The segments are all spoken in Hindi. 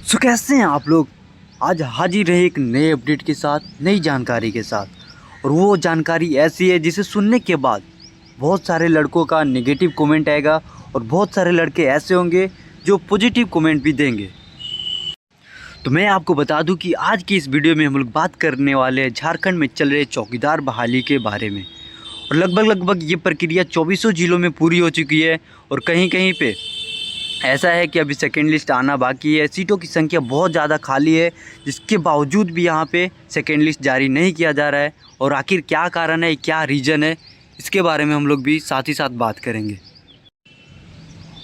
सो कैसे हैं आप लोग। आज हाजिर रहे एक नए अपडेट के साथ, नई जानकारी के साथ। और वो जानकारी ऐसी है जिसे सुनने के बाद बहुत सारे लड़कों का नेगेटिव कमेंट आएगा और बहुत सारे लड़के ऐसे होंगे जो पॉजिटिव कमेंट भी देंगे। तो मैं आपको बता दूं कि आज की इस वीडियो में हम लोग बात करने वाले हैं झारखंड में चल रहे चौकीदार बहाली के बारे में। और लगभग ये प्रक्रिया 24 जिलों में पूरी हो चुकी है और कहीं कहीं पे ऐसा है कि अभी सेकेंड लिस्ट आना बाकी है। सीटों की संख्या बहुत ज़्यादा खाली है, जिसके बावजूद भी यहाँ पे सेकेंड लिस्ट जारी नहीं किया जा रहा है। और आखिर क्या कारण है, क्या रीज़न है, इसके बारे में हम लोग भी साथ ही साथ बात करेंगे।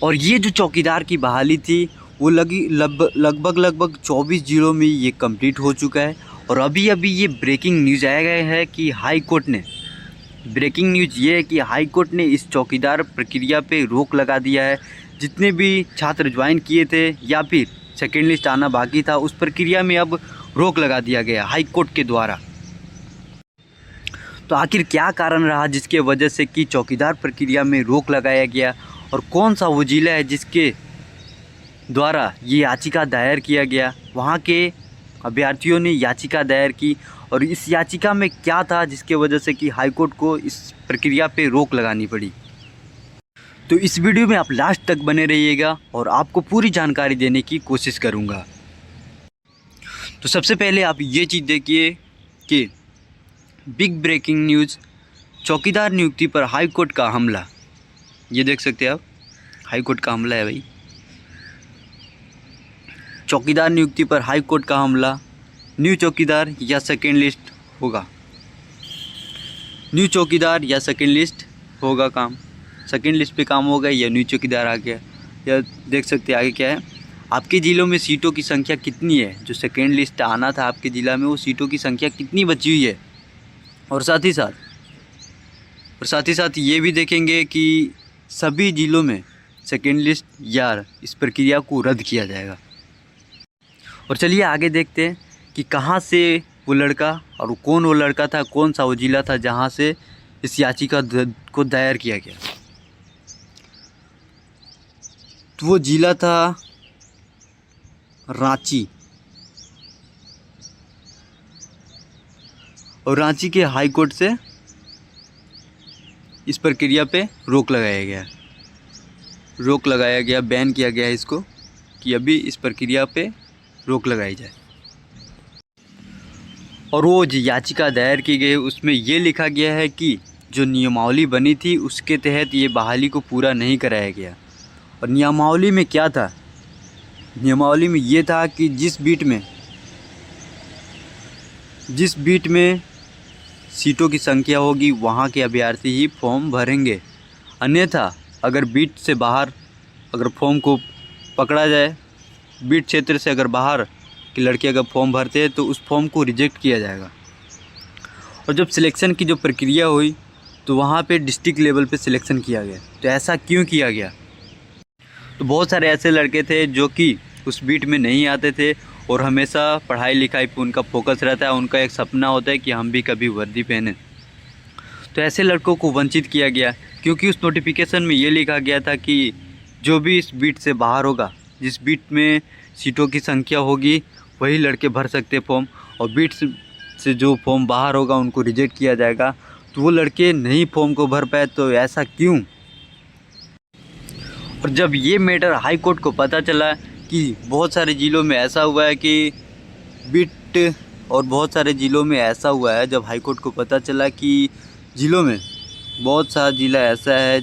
और ये जो चौकीदार की बहाली थी वो लगभग 24 जिलों में ये कंप्लीट हो चुका है। और अभी ये ब्रेकिंग न्यूज़ आया गया है कि हाई कोर्ट ने, ब्रेकिंग न्यूज़ ये है कि हाई कोर्ट ने इस चौकीदार प्रक्रिया पे रोक लगा दिया है। जितने भी छात्र ज्वाइन किए थे या फिर सेकेंड लिस्ट आना बाकी था, उस प्रक्रिया में अब रोक लगा दिया गया हाई कोर्ट के द्वारा। तो आखिर क्या कारण रहा जिसके वजह से कि चौकीदार प्रक्रिया में रोक लगाया गया, और कौन सा वो जिला है जिसके द्वारा ये याचिका दायर किया गया। वहाँ के अभ्यर्थियों ने याचिका दायर की और इस याचिका में क्या था जिसके वजह से कि हाई कोर्ट को इस प्रक्रिया पे रोक लगानी पड़ी। तो इस वीडियो में आप लास्ट तक बने रहिएगा और आपको पूरी जानकारी देने की कोशिश करूंगा। तो सबसे पहले आप ये चीज़ देखिए कि बिग ब्रेकिंग न्यूज़, चौकीदार नियुक्ति पर हाई कोर्ट का हमला। ये देख सकते हैं आप, हाई कोर्ट का हमला है भाई। चौकीदार नियुक्ति पर हाई कोर्ट का हमला। न्यू चौकीदार या सेकेंड लिस्ट होगा, न्यू चौकीदार या सेकेंड लिस्ट होगा काम, सेकेंड लिस्ट पे काम होगा या न्यू चौकीदार आ गया। या देख सकते हैं आगे क्या है, आपके ज़िलों में सीटों की संख्या कितनी है। जो सेकेंड लिस्ट आना था आपके ज़िला में, वो सीटों की संख्या कितनी बची हुई है। और साथ ही साथ ये भी देखेंगे कि सभी ज़िलों में सेकेंड लिस्ट या इस प्रक्रिया को रद्द किया जाएगा। और चलिए आगे देखते हैं कि कहाँ से वो लड़का और कौन वो लड़का था, कौन सा वो ज़िला था जहाँ से इस याचिका को दायर किया गया। तो वो ज़िला था रांची। और रांची के हाई कोर्ट से इस प्रक्रिया पे रोक लगाया गया, बैन किया गया है इसको कि अभी इस प्रक्रिया पे रोक लगाई जाए। और वो जो याचिका दायर की गई उसमें ये लिखा गया है कि जो नियमावली बनी थी उसके तहत ये बहाली को पूरा नहीं कराया गया। और नियमावली में क्या था, नियमावली में ये था कि जिस बीट में सीटों की संख्या होगी वहाँ के अभ्यर्थी ही फॉर्म भरेंगे। अन्यथा अगर बीट से बाहर अगर फॉर्म को पकड़ा जाए, बीट क्षेत्र से अगर बाहर के लड़के अगर फॉर्म भरते हैं तो उस फॉर्म को रिजेक्ट किया जाएगा। और जब सिलेक्शन की जो प्रक्रिया हुई तो वहाँ पे डिस्ट्रिक्ट लेवल पे सिलेक्शन किया गया। तो ऐसा क्यों किया गया, तो बहुत सारे ऐसे लड़के थे जो कि उस बीट में नहीं आते थे और हमेशा पढ़ाई लिखाई पे उनका फोकस रहता है, उनका एक सपना होता है कि हम भी कभी वर्दी पहने। तो ऐसे लड़कों को वंचित किया गया क्योंकि उस नोटिफिकेशन में ये लिखा गया था कि जो भी इस बीट से बाहर होगा, जिस बीट में सीटों की संख्या होगी वही लड़के भर सकते फॉर्म, और बीट से जो फॉर्म बाहर होगा उनको रिजेक्ट किया जाएगा। तो वो लड़के नहीं फॉर्म को भर पाए। तो ऐसा क्यों। और जब ये मैटर हाई कोर्ट को पता चला कि बहुत सारे ज़िलों में ऐसा हुआ है कि बीट, और बहुत सारे ज़िलों में ऐसा हुआ है, जब हाई कोर्ट को पता चला कि ज़िलों में बहुत सा ज़िला ऐसा है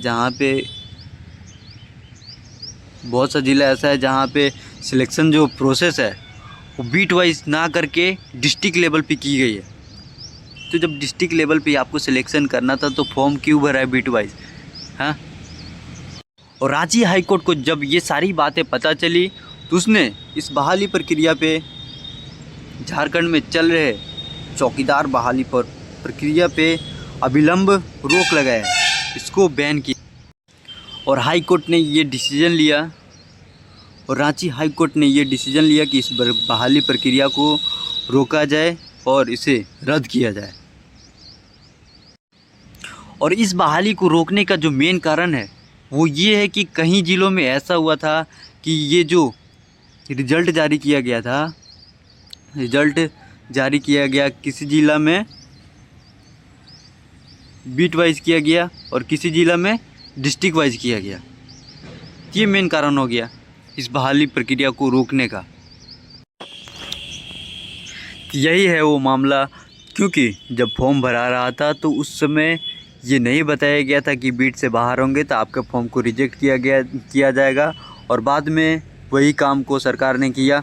जहाँ पे सिलेक्शन जो प्रोसेस है वो बीट वाइज ना करके डिस्ट्रिक्ट लेवल पे की गई है। तो जब डिस्ट्रिक्ट लेवल पे आपको सिलेक्शन करना था तो फॉर्म क्यों भरा है बीट वाइज, हाँ। और रांची हाई कोर्ट को जब ये सारी बातें पता चली तो उसने इस बहाली प्रक्रिया पे, झारखंड में चल रहे चौकीदार बहाली पर प्रक्रिया पे अविलंब रोक लगाया, इसको बैन किया। और हाई कोर्ट ने ये डिसीजन लिया, और रांची हाई कोर्ट ने ये डिसीजन लिया कि इस बहाली प्रक्रिया को रोका जाए और इसे रद्द किया जाए। और इस बहाली को रोकने का जो मेन कारण है वो ये है कि कहीं ज़िलों में ऐसा हुआ था कि ये जो रिजल्ट जारी किया गया था। रिजल्ट जारी किया गया किसी ज़िला में बीट वाइज किया गया और किसी ज़िला में डिस्ट्रिक्ट वाइज किया गया। ये मेन कारण हो गया इस बहाली प्रक्रिया को रोकने का। यही है वो मामला, क्योंकि जब फॉर्म भरा रहा था तो उस समय ये नहीं बताया गया था कि बीट से बाहर होंगे तो आपके फॉर्म को रिजेक्ट किया जाएगा। और बाद में वही काम को सरकार ने किया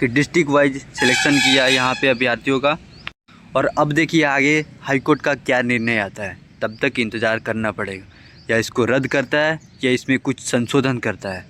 कि डिस्ट्रिक्ट वाइज सिलेक्शन किया यहाँ पे अभ्यर्थियों का। और अब देखिए आगे हाईकोर्ट का क्या निर्णय आता है, तब तक इंतज़ार करना पड़ेगा। या इसको रद्द करता है या इसमें कुछ संशोधन करता है।